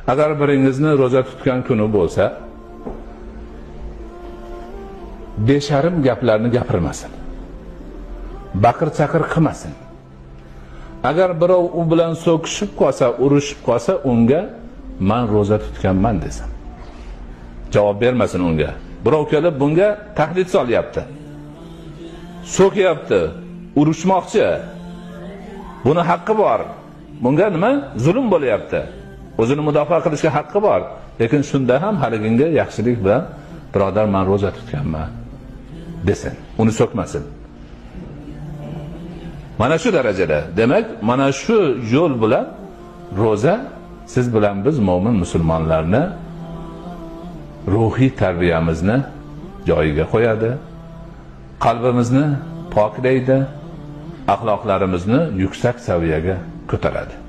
Agar biringizni ro'za tutgan kuni bo'lsa, besharim gaplarni gapirmasin. Baqir-chaqir qilmasin. Agar birov u bilan so'kishib qolsa, urushib qolsa, unga men ro'za tutganman desam. Javob bermasin unga. Birov kelib bunga tahdid solyapti. So'kyapti, urushmoqchi. Buni haqqi bor. Bunga nima? Zulm bo'lyapti. O'zini mudofaa qilishga haqqi bor. Lekin shunda ham haliginga yaxshilik bilan birodar men ro'za tutganman desin. Uni so'kmasin. Mana shu darajada. Demak, mana shu yo'l bilan ro'za siz bilan biz mo'min musulmonlarni ruhiy tarbiyamizni joyiga qo'yadi. Qalbimizni poklaydi, axloqlarimizni yuksak saviyaga ko'taradi.